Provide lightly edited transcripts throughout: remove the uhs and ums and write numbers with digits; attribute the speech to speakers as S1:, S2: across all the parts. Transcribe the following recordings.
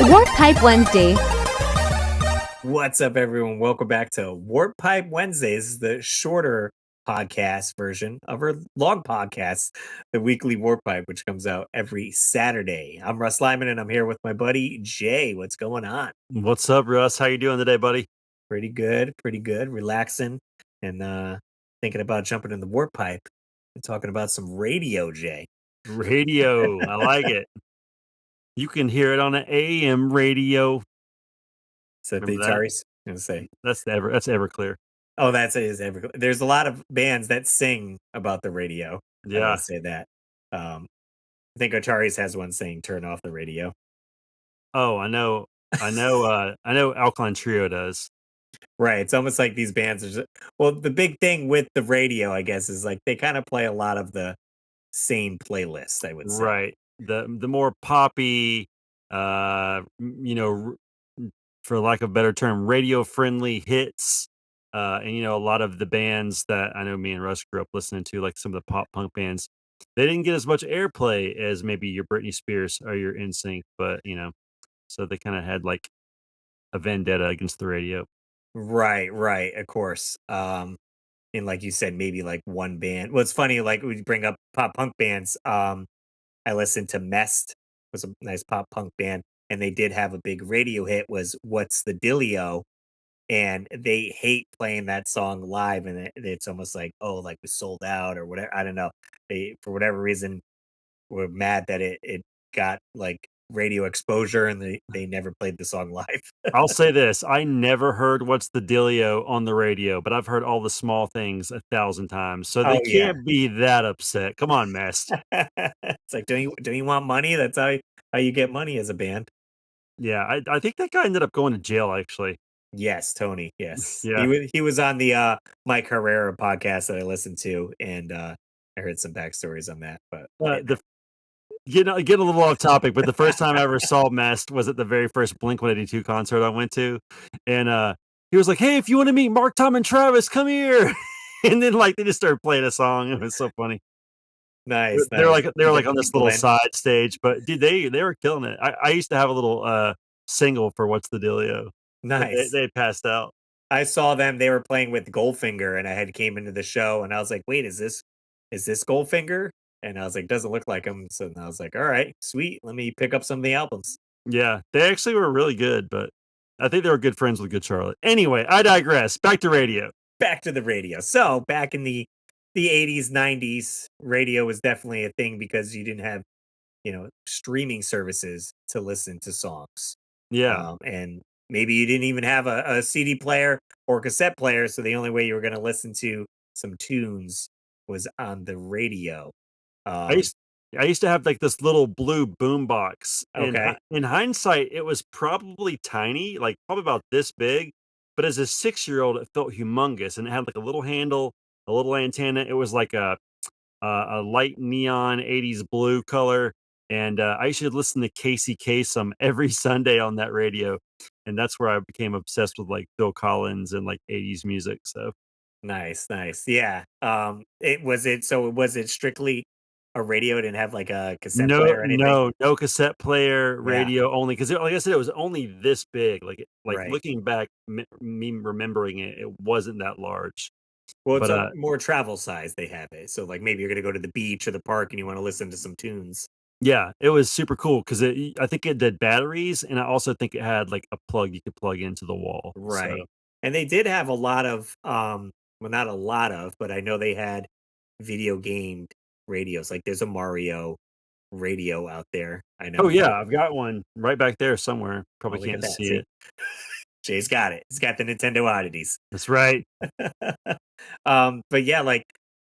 S1: Warp Pipe Wednesday.
S2: What's up, everyone? Welcome back to Warp Pipe Wednesdays, the shorter podcast version of our long podcast, the weekly Warp Pipe, which comes out every Saturday. I'm Russ Lyman, and I'm here with my buddy Jay. What's going on?
S3: What's up, Russ? How you doing today, buddy?
S2: Pretty good. Relaxing and thinking about jumping in the Warp Pipe and talking about some radio, Jay.
S3: Radio. I like it. You can hear it on an AM radio.
S2: Is that the
S3: Remember that?
S2: Ataris? I'm gonna say
S3: That's Everclear.
S2: Oh, that's it. Is every. There's a lot of bands that sing about the radio. I
S3: Yeah.
S2: gotta say that. I think Atari's has one saying "Turn off the radio."
S3: Oh, I know. I know Alkaline Trio does.
S2: Right. It's almost like these bands are just, well, the big thing with the radio, I guess, is like they kind of play a lot of the same playlists, I would say.
S3: Right. The more poppy, for lack of a better term, radio friendly hits. And a lot of the bands that I know me and Russ grew up listening to, like some of the pop punk bands, they didn't get as much airplay as maybe your Britney Spears or your NSYNC, but so they kind of had like a vendetta against the radio.
S2: Right, of course. And like you said, maybe like one band. Well, it's funny, like we bring up pop punk bands. I listened to Mest, was a nice pop punk band, and they did have a big radio hit was "What's the Dealio," and they hate playing that song live, and it's almost like, oh, like we sold out or whatever. I don't know. They, for whatever reason, were mad that it got like radio exposure, and they never played the song live.
S3: I'll say this: I never heard "What's the Dealio" on the radio, but I've heard all the small things 1,000 times, so they
S2: Oh yeah.
S3: can't be that upset. Come on, Mest.
S2: It's like, don't you want money? That's how you get money as a band.
S3: Yeah, I think that guy ended up going to jail, actually.
S2: Yes, Tony. Yes,
S3: Yeah.
S2: he was on the Mike Herrera podcast that I listened to, and I heard some backstories on that. But
S3: Get a little off topic, but the first time I ever saw Mest was at the very first Blink-182 concert I went to, and he was like, "Hey, if you want to meet Mark, Tom, and Travis, come here." And then like they just started playing a song. It was so funny.
S2: nice.
S3: They were like
S2: Get
S3: on this
S2: people
S3: little
S2: in.
S3: side stage, but dude, they were killing it. I used to have a little single for "What's the Dealio." But
S2: Nice.
S3: they passed out.
S2: I saw them. They were playing with Goldfinger, and I had came into the show, and I was like, "Wait, is this Goldfinger?" And I was like, "Doesn't look like him." So I was like, "All right, sweet. Let me pick up some of the albums."
S3: Yeah, they actually were really good, but I think they were good friends with Good Charlotte. Anyway, I digress. Back to radio.
S2: Back to the radio. So back in the 80s, 90s, radio was definitely a thing because you didn't have, streaming services to listen to songs.
S3: Yeah.
S2: And maybe you didn't even have a CD player or cassette player, so the only way you were going to listen to some tunes was on the radio.
S3: I used to have like this little blue boom box. And
S2: Okay.
S3: in hindsight, it was probably tiny, like probably about this big. But as a 6-year-old, it felt humongous, and it had like a little handle, a little antenna. It was like a light neon 80s blue color. And I used to listen to Casey Kasem every Sunday on that radio. And that's where I became obsessed with like Phil Collins and like 80s music. So
S2: Nice. Yeah. Was it strictly a radio? It didn't have like a cassette player or anything?
S3: no cassette player,
S2: Yeah.
S3: radio only. Because like I said, it was only this big. Like
S2: Right.
S3: looking back, me remembering it, it wasn't that large.
S2: Well, it's
S3: But
S2: a more travel size they have it. So like maybe you're gonna go to the beach or the park and you want to listen to some tunes.
S3: yeah, it was super cool because I think it did batteries, and I also think it had like a plug you could plug into the wall.
S2: Right.
S3: So
S2: And they did have a lot of well, not a lot of, but I know they had video game radios. Like there's a Mario radio out there. I know.
S3: oh yeah, I've got one right back there somewhere.
S2: Oh,
S3: Probably
S2: look at
S3: can't
S2: that.
S3: see
S2: See?
S3: it.
S2: Jay's got it. He's got the Nintendo oddities.
S3: That's right.
S2: But yeah, like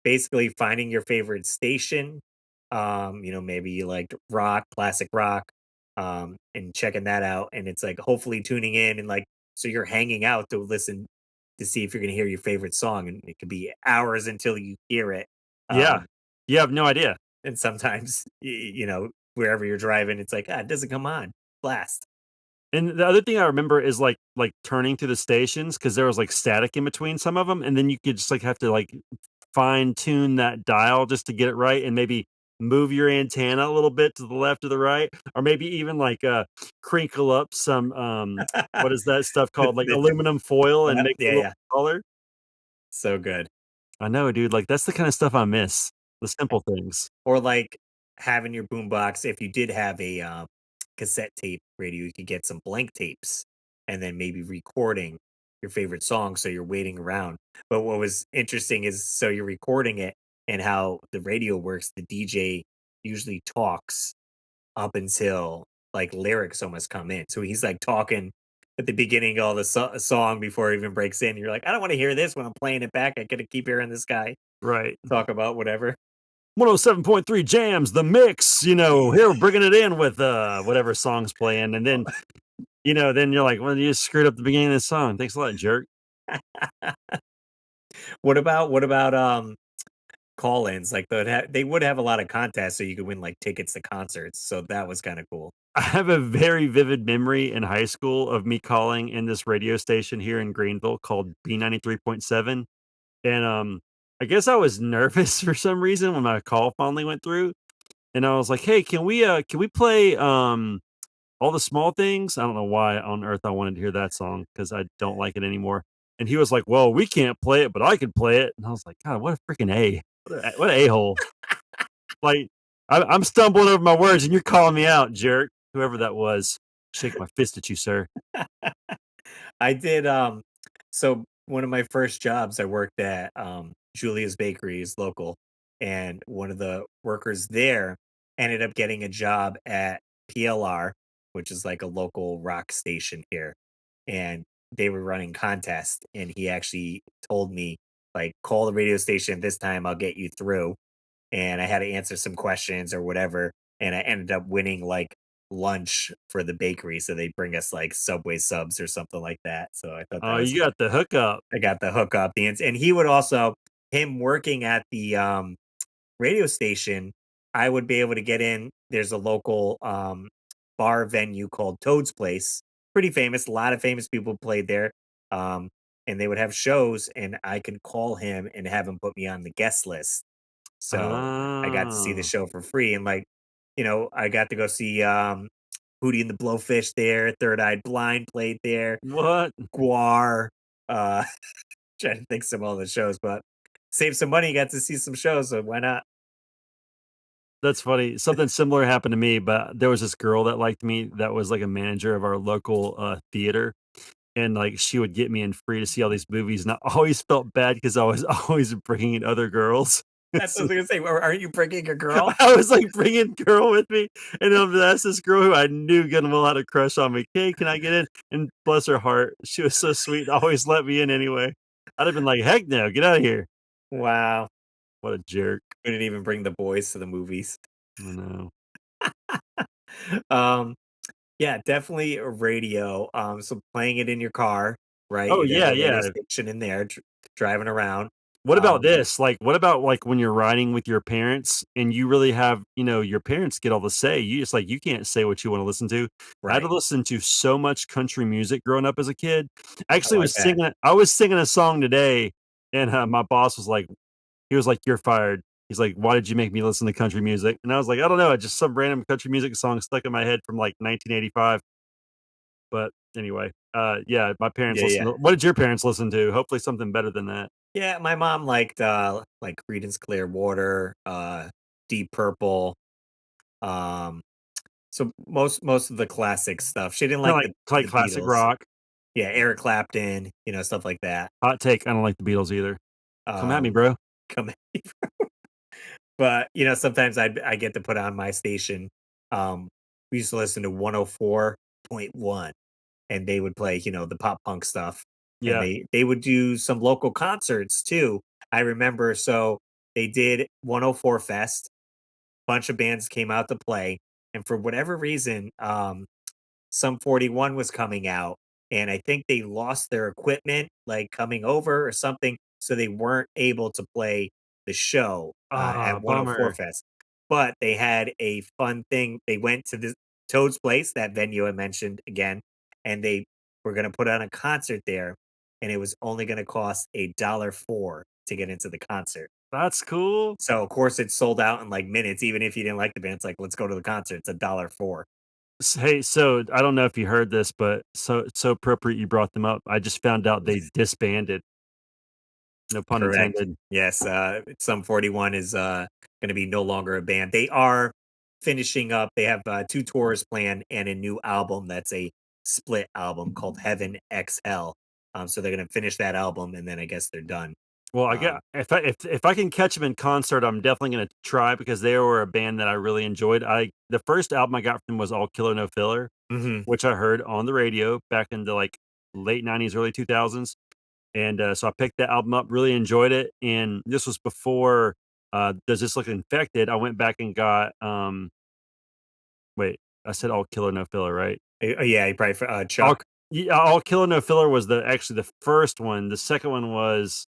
S2: basically finding your favorite station. Maybe you liked rock, classic rock, and checking that out. And it's like hopefully tuning in and like so you're hanging out to listen to see if you're gonna hear your favorite song, and it could be hours until you hear it.
S3: Yeah, you have no idea.
S2: And sometimes wherever you're driving, it's like, it doesn't come on. Blast.
S3: And the other thing I remember is like turning to the stations because there was like static in between some of them, and then you could just like have to like fine tune that dial just to get it right, and maybe move your antenna a little bit to the left or the right, or maybe even like crinkle up some what is that stuff called? Like
S2: The
S3: aluminum foil and
S2: Yep,
S3: make it a
S2: yeah,
S3: little
S2: yeah.
S3: taller.
S2: So good.
S3: I know, dude. Like that's the kind of stuff I miss. The simple things.
S2: Or, like, having your boombox if you did have a, cassette tape radio, you could get some blank tapes and then maybe recording your favorite song so you're waiting around. But what was interesting is so you're recording it and how the radio works, the DJ usually talks up until, like, lyrics almost come in. So he's, like, talking at the beginning of the song before it even breaks in. You're like, "I don't wanna hear this when I'm playing it back. I gotta keep hearing this guy
S3: Right.
S2: talk about whatever."
S3: 107.3 Jams, the mix, here we're bringing it in with whatever song's playing. And then, then you're like, well, you just screwed up the beginning of the song. Thanks a lot, jerk.
S2: What about call-ins? Like, they would have a lot of contests so you could win, like, tickets to concerts, so that was kinda cool.
S3: I have a very vivid memory in high school of me calling in this radio station here in Greenville called B93.7. And I guess I was nervous for some reason when my call finally went through. And I was like, hey, can we play All the Small Things? I don't know why on earth I wanted to hear that song because I don't like it anymore. And he was like, well, we can't play it, but I could play it. And I was like, God, what a freaking A. What a a-hole. Like, I'm stumbling over my words and you're calling me out, jerk. Whoever that was. Shake my fist at you, sir.
S2: I did, so one of my first jobs, I worked at, Julia's Bakery is local, and one of the workers there ended up getting a job at PLR, which is like a local rock station here, and they were running contests, and he actually told me, like, "Call the radio station this time, I'll get you through." And I had to answer some questions or whatever, and I ended up winning, like, lunch for the bakery, so they bring us, like, Subway subs or something like that, so I thought
S3: Oh,
S2: that was
S3: you got the hookup.
S2: I got the hookup, and he would also him working at the, radio station, I would be able to get in. There's a local, bar venue called Toad's Place, pretty famous, a lot of famous people played there, um, and they would have shows, and I could call him and have him put me on the guest list. So, I got to see the
S3: Ah,
S2: show for free and, like, I got to go see, Hootie and the Blowfish there, Third Eye Blind played there,
S3: what?
S2: Guar, uh, trying to think some other shows, but save some money, got to see some shows, so why not?
S3: That's funny. Something similar happened to me, but there was this girl that liked me that was like a manager of our local theater. And like she would get me in free to see all these movies. And I always felt bad because I was always bringing in other girls.
S2: That's what I was gonna say, aren't you bringing a girl?
S3: I was like bringing girl with me. And that's this girl who I knew gonna well had a crush on me. Hey, can I get in? And bless her heart, she was so sweet and always let me in anyway. I'd have been like, heck no, get out of here.
S2: Wow,
S3: What a jerk.
S2: couldn't even bring the boys to the movies.
S3: I know.
S2: Um, yeah, definitely a radio, so playing it in your car, right?
S3: Oh
S2: You'd have
S3: yeah,
S2: a radio
S3: yeah.
S2: station in there, driving around,
S3: What about
S2: um,
S3: this? Like, what about, like, when you're riding with your parents and you really have your parents get all the say, you just, like, you can't say what you wanna listen to. I had to
S2: right.
S3: listen to so much country music growing up as a kid.
S2: Oh, I bet.
S3: I was singing a song today, and, my boss was like he was like, "You're fired." He's like, "Why did you make me listen to country music?" And I was like, "I don't know, just some random country music song stuck in my head from, like, 1985." But anyway, yeah, my parents
S2: Yeah,
S3: listen
S2: yeah.
S3: to what did your parents listen to? Hopefully something better than that.
S2: Yeah, my mom liked, like, Creedence Clearwater, Deep Purple, um, so most of the classic stuff. She didn't
S3: Kinda
S2: like
S3: like
S2: the
S3: classic
S2: Beatles.
S3: rock.
S2: Yeah, Eric Clapton, stuff like that.
S3: Hot take, I don't like the Beatles either. Come at me,
S2: Um,
S3: bro.
S2: come but, sometimes I get to put on my station. We used to listen to 104.1, and they would play, the pop punk stuff, and
S3: Yeah.
S2: they would do some local concerts too. I remember so they did 104 Fest, bunch of bands came out to play, and for whatever reason, some 41 was coming out, and I think they lost their equipment, like, coming over or something, so they weren't able to play the show,
S3: Ah,
S2: at 104
S3: bummer.
S2: Fest, but they had a fun thing. They went to the Toad's Place, that venue I mentioned again, and they were gonna put on a concert there, and it was only gonna cost $1.04 to get into the concert.
S3: That's cool.
S2: So, of course, it sold out in, like, minutes, even if you didn't like the band, it's like, "Let's go to the concert." It's $1 for.
S3: Hey, so I don't know if you heard this, but so appropriate you brought them up. I just found out they disbanded. No pun
S2: Correct.
S3: intended.
S2: Yes, Sum 41 is, gonna be no longer a band. They are finishing up they have, 2 tours planned and a new album that's a split album called Heaven X Hell. So they're gonna finish that album, and then I guess they're done.
S3: Well, I
S2: Um
S3: get if I can catch them in concert, I'm definitely gonna try because they were a band that I really enjoyed. I The first album I got from them was All Killer No Filler,
S2: Mhm.
S3: which I heard on the radio back in the like late '90s, early 2000s, and so I picked that album up, really enjoyed it. And this was before Does This Look Infected? I went back and got wait, I said All Killer No Filler, right?
S2: Yeah, you probably
S3: All
S2: Chuck?
S3: Yeah, All Killer No Filler was the first one. The second one was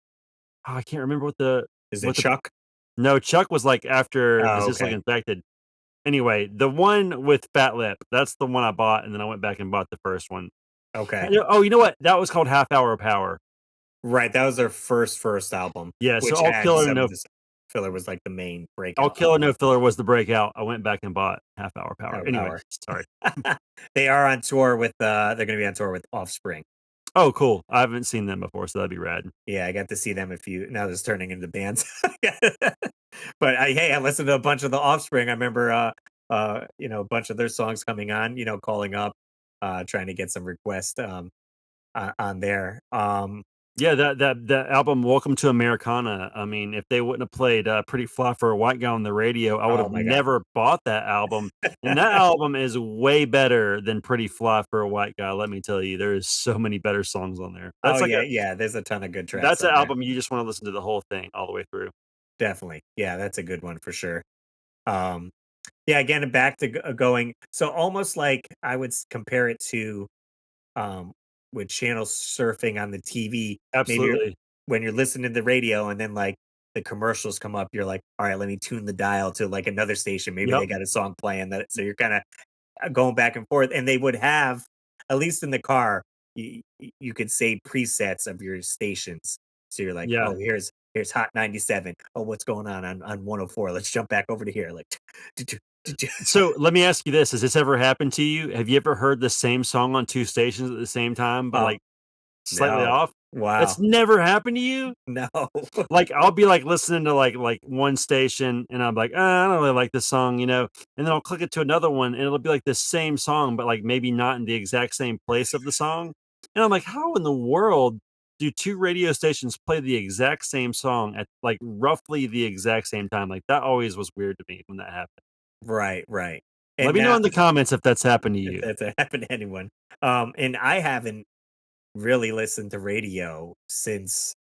S3: I can't remember
S2: Is it
S3: what the
S2: Chuck?
S3: no, Chuck was, like, after Does
S2: Oh,
S3: This Look
S2: okay.
S3: Infected? Anyway, the one with Fat Lip, that's the one I bought, and then I went back and bought the first one.
S2: Okay.
S3: Oh, you know what? That was called Half Hour Power.
S2: Right, that was their first album,
S3: Yeah, so
S2: which had some of this filler was, like, the main
S3: All
S2: breakout
S3: Killer
S2: album.
S3: No Filler was the breakout. I went back and bought Half Hour Power.
S2: Power
S3: Anyway,
S2: Power.
S3: sorry.
S2: They are on tour with, they're gonna be on tour with Offspring.
S3: Oh, cool. I haven't seen them before, so that'd be rad.
S2: Yeah, I got to see them a few now this turning into bands. But hey, I listened to a bunch of the Offspring. I remember, a bunch of their songs coming on, calling up, trying to get some requests, on there.
S3: Yeah, that album, Welcome to Americana, I mean, if they wouldn't have played, Pretty Fly for a White Guy on the radio, I would
S2: Oh
S3: have
S2: my god.
S3: never bought that album, and that album is way better than Pretty Fly for a White Guy, let me tell you, there is so many better songs on there.
S2: Oh, yeah, yeah, there's a ton of good tracks
S3: That's an
S2: on there.
S3: album you just wanna listen to the whole thing all the way through.
S2: Definitely. Yeah, that's a good one for sure. Um, yeah, again, back to going so almost like I would compare it to um, with channel surfing on the TV, maybe
S3: Absolutely.
S2: when you're listening to the radio and then like the commercials come up, you're like, all right, let me tune the dial to like another station. Maybe
S3: Yep.
S2: they got a song playing that. So you're kind of going back and forth. And they would have, at least in the car, you could say presets of your stations. So you're like,
S3: Yeah.
S2: oh, here's Hot 97. Oh, what's going on 104? Let's jump back over to here. Like,
S3: So, let me ask you this, has this ever happened to you? Have you ever heard the same song on 2 stations at the same time, but,
S2: oh,
S3: like, slightly
S2: no.
S3: off?
S2: Wow.
S3: It's never happened to you?
S2: No.
S3: Like, I'll be, like, listening to, like, one station, and I'm like, I don't really like this song," and then I'll click it to another one, and it'll be, like, the same song, but, like, maybe not in the exact same place of the song, and I'm like, "How in the world do 2 radio stations play the exact same song at, like, roughly the exact same time?" Like, that always was weird to me when that happened.
S2: Right, right.
S3: Let
S2: And
S3: me know
S2: now
S3: in the comments if that's happened to
S2: if
S3: you.
S2: that's happened to anyone. And I haven't really listened to radio since,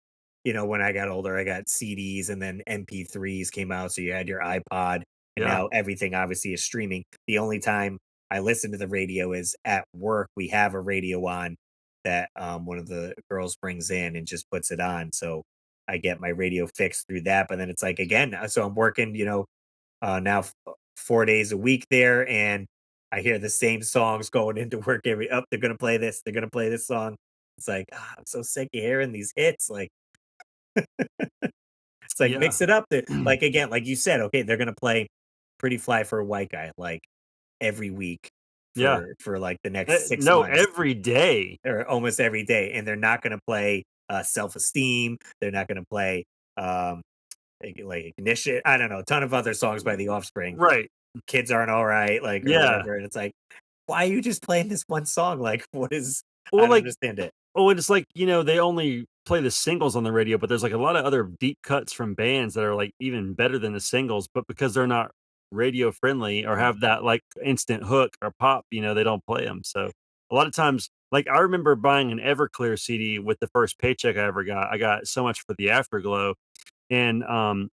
S2: when I got older. I got CDs and then MP3s came out, so you had your iPod, and
S3: Yeah.
S2: now everything obviously is streaming. The only time I listen to the radio is at work. We have a radio on that one of the girls brings in and just puts it on, so I get my radio fixed through that. But then it's like again, so I'm working, now 4 days a week there, and I hear the same songs going into work every up. They're gonna play this. They're gonna play this song. It's like I'm so sick of hearing these hits. Like it's like
S3: Yeah.
S2: mix it up. Like again, like you said, okay, they're gonna play "Pretty Fly for a White Guy" like every week
S3: Yeah.
S2: for like the next six
S3: No,
S2: months
S3: every day.
S2: or almost every day, and they're not gonna play "Self Esteem." They're not gonna play um, like "Ignition." I don't know, a ton of other songs by The Offspring.
S3: Right.
S2: Kids aren't all right, like, or
S3: Yeah.
S2: whatever, and it's like, why are you just playing this one song? Like, what is I
S3: Or,
S2: don't
S3: like
S2: understand it.
S3: and it's like, they only play the singles on the radio, but there's, like, a lot of other deep cuts from bands that are, like, even better than the singles, but because they're not radio friendly or
S2: Mm,
S3: have that, like, instant hook or pop, they don't play them. So, a lot of times like, I remember buying an Everclear CD with the first paycheck I ever got. I got So Much for the Afterglow, and,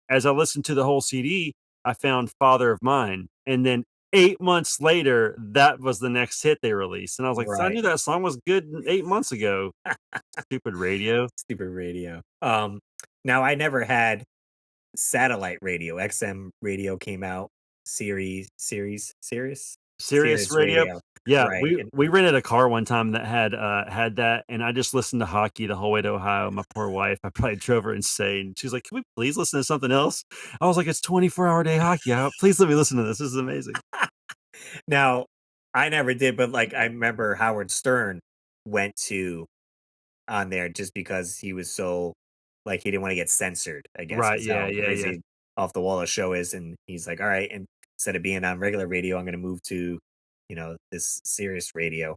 S3: as I listened to the whole CD, I found Father of Mine, and then 8 months later, that was the next hit they released, and I was like, "I
S2: right.
S3: knew that song was good 8 months ago." Stupid radio.
S2: Stupid radio. Now I never had satellite radio. XM radio came out, series.
S3: Sirius
S2: Sirius
S3: Radio?
S2: Radio,
S3: Yeah,
S2: right,
S3: we rented a car one time that had that, and I just listened to hockey the whole way to Ohio. My poor wife, I probably drove her insane. She's like, "Can we please listen to something else?" I was like, "It's 24-hour day hockey. Please let me listen to this. This is amazing."
S2: now, I never did, but, like, I remember Howard Stern went to on there just because he was so like, he didn't wanna get censored, I guess,
S3: Right,
S2: is
S3: yeah,
S2: how
S3: yeah, yeah.
S2: crazy off the wall a show is, and he's like, "Alright," and instead of being on regular radio, I'm gonna move to, this Sirius radio.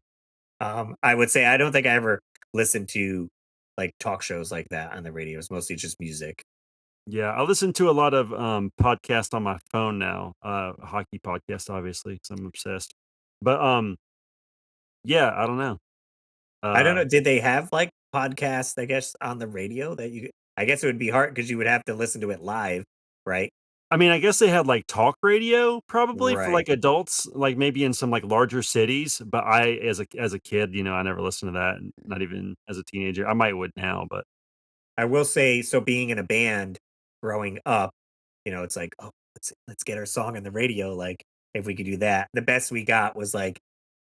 S2: I would say I don't think I ever listened to, like, talk shows like that on the radio, it's mostly just music.
S3: Yeah, I listen to a lot of, podcasts on my phone now, hockey podcast, obviously, 'cause I'm obsessed. But, yeah, I don't know.
S2: I don't
S3: Uh
S2: know, did they have, like, podcasts, I guess, on the radio that you I guess it would be hard because you would have to listen to it live, right?
S3: I mean, I guess they had, like, talk radio probably for,
S2: Right.
S3: like, adults, like, maybe in some, like, larger cities, but as a kid, I never listened to that, not even as a teenager. I might would now, but
S2: I will say, so being in a band growing up, it's like, "Oh, let's get our song on the radio," like, if we could do that. The best we got was, like,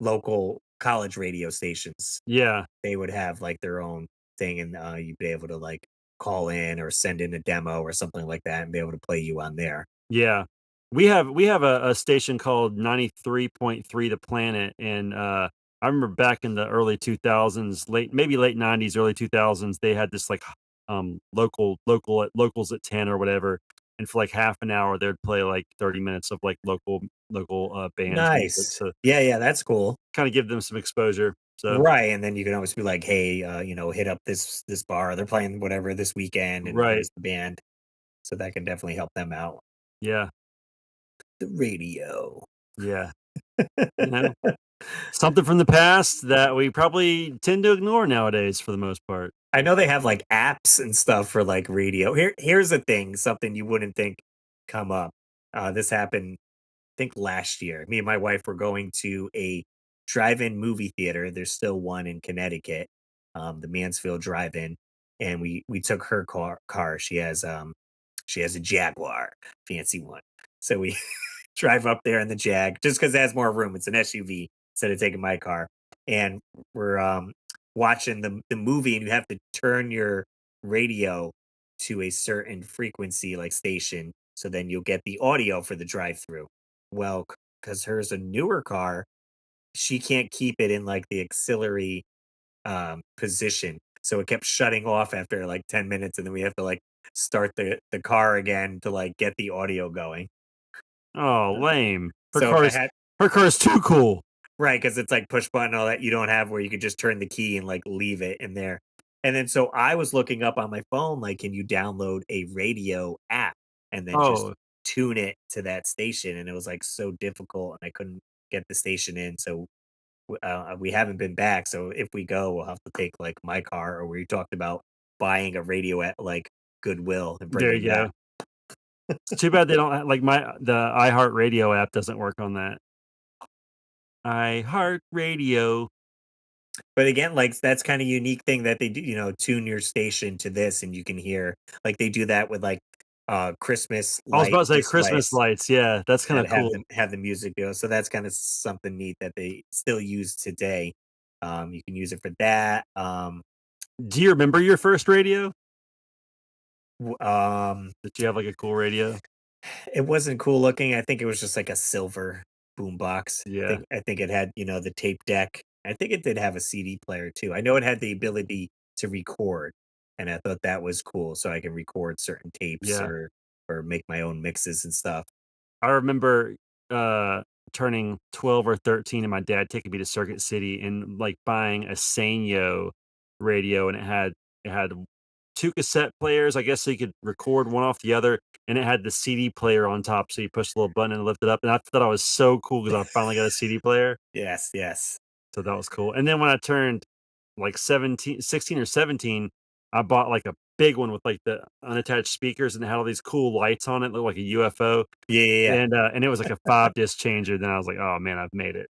S2: local college radio stations.
S3: yeah.
S2: They would have, like, their own thing, and, you'd be able to, like, call in or send in a demo or something like that and be able to play you on there.
S3: Yeah. We have a station called 93.3 The Planet, and, I remember back in the early 2000s, late 90s, early 2000s, they had this, like, locals at 10 or whatever, and for, like, half an hour, they'd play, like, 30 minutes of, like, local bands music
S2: Nice.
S3: to
S2: Yeah, yeah, that's cool.
S3: kinda give them some exposure, so
S2: Right, and then you can always be like, "Hey, hit up this bar. They're playing whatever this weekend, and
S3: right,
S2: here's the band." So that can definitely help them out.
S3: yeah,
S2: The radio.
S3: yeah, you know? Something from the past that we probably tend to ignore nowadays for the most part.
S2: I know they have, like, apps and stuff for, like, radio. Here's the thing, something you wouldn't think come up. This happened, I think, last year. Me and my wife were going to a drive-in movie theater. There's still one in Connecticut, the Mansfield Drive-In, and we took her car. She has a Jaguar, fancy one. So we drive up there in the Jag just because it has more room. It's an SUV instead of taking my car. And we're watching the movie, and you have to turn your radio to a certain frequency, like station, so then you'll get the audio for the drive through. Well, because hers a newer car, she can't keep it in like the auxiliary position. So it kept shutting off after like 10 minutes, and then we have to like start the car again to like get the audio going.
S3: Oh, lame. Her
S2: So if I
S3: car's
S2: had
S3: her car's too cool.
S2: Right, because it's like push button, all that you don't have where you could just turn the key and like leave it in there. And then so I was looking up on my phone, like, can you download a radio app and then just
S3: Oh,
S2: tune it to that station? And it was like so difficult, and I couldn't get the station in. So we haven't been back. So if we go, we'll have to take like my car, or we talked about buying a radio at like Goodwill and
S3: there
S2: bringing
S3: you
S2: that.
S3: go. It's too bad they don't ha like, the iHeartRadio app doesn't work on that. iHeartRadio.
S2: But again, like, that's kinda unique thing that they do, tune your station to this, and you can hear like, they do that with, like, Christmas
S3: I was about
S2: light
S3: to say Christmas
S2: displays
S3: lights, yeah, that's kinda
S2: that have
S3: cool.
S2: the music, so that's kinda something neat that they still use today. You can use it for that,
S3: Do you remember your first radio?
S2: w um,
S3: Did you have, like, a cool radio?
S2: it wasn't cool looking, I think it was just like a silver boombox.
S3: Yeah,
S2: I think it had, the tape deck. I think it did have a CD player too. I know it had the ability to record, and I thought that was cool, so I can record certain tapes
S3: yeah.
S2: or make my own mixes and stuff.
S3: I remember, uh, turning 12 or 13 and my dad taking me to Circuit City and, like, buying a Sanyo radio, and it had 2 cassette players, I guess, so you could record one off the other, and it had the CD player on top, so you push the little button and lift it up, and I thought I was so cool because I finally got a CD player,
S2: Yes, yes.
S3: so that was cool, and then when I turned, like, 16 or 17, I bought, like, a big one with, like, the unattached speakers, and it had all these cool lights on it, looked like a UFO.
S2: Yeah, yeah, yeah.
S3: And it was like a 5 disc changer, then I was like, "Oh, man, I've made it."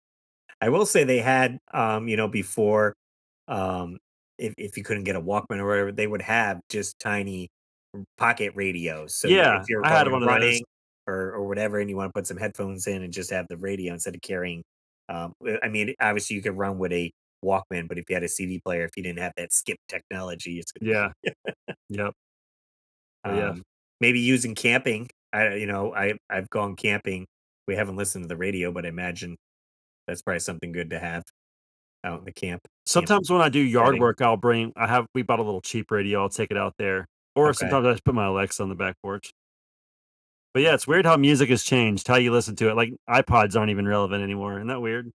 S2: I will say they had, before, um, if you couldn't get a Walkman or whatever, they would have just tiny pocket radios. So
S3: Yeah,
S2: if you're
S3: I had
S2: going
S3: one of those.
S2: running or whatever, and you want to put some headphones in and just have the radio instead of carrying. I mean, obviously you could run with a Walkman, but if you had a CD player, if you didn't have that skip technology, it's
S3: Yeah. Yep. But yeah.
S2: um, maybe using camping. I've gone camping. We haven't listened to the radio, but I imagine that's probably something good to have out in the camping
S3: Sometimes when I do yard
S2: setting.
S3: work, we bought a little cheap radio, I'll take it out there. Or
S2: Okay.
S3: sometimes I just put my Alexa on the back porch. But yeah, it's weird how music has changed, how you listen to it. Like iPods aren't even relevant anymore. Isn't that weird?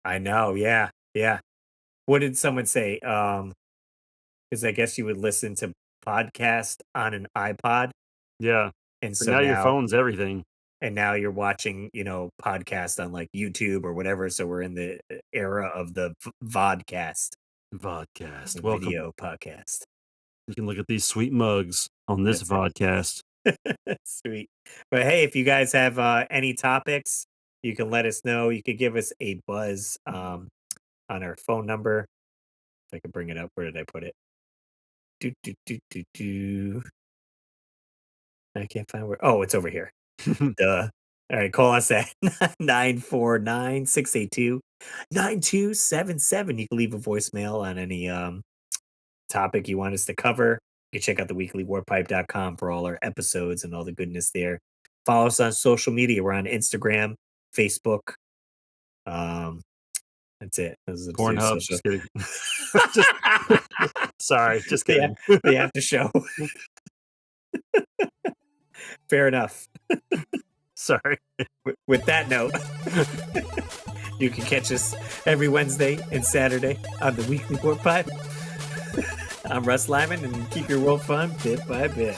S2: I know. Yeah. Yeah. What did someone say? Because I guess you would listen to podcast on an iPod,
S3: Yeah.
S2: and
S3: But
S2: so
S3: now your
S2: now
S3: phone's everything.
S2: you're watching, podcast on like YouTube or whatever. So we're in the era of the vodcast,
S3: Vodcast.
S2: the
S3: Welcome.
S2: video podcast.
S3: You can look at these sweet mugs on this
S2: That's it.
S3: vodcast.
S2: Sweet. But hey, if you guys have any topics, you can let us know. You could give us a buzz on our phone number. If I could bring it up, where did I put it? Do, do, do, do, do. I can't find where. Oh, it's over here. Duh. All right, call us at 949-682-9277. You can leave a voicemail on any topic you want us to cover. You can check out the weeklywarpipe.com for all our episodes and all the goodness there. Follow us on social media. We're on Instagram, Facebook. Um, that's it. Those are the two
S3: Pornhub.
S2: social.
S3: Just kidding. Just sorry. Just
S2: the,
S3: kidding.
S2: the after show. Fair enough.
S3: Sorry.
S2: With that note, you can catch us every Wednesday and Saturday on the Weekly Warp Pipe. I'm Russ Lyman, and keep your world fun bit by bit.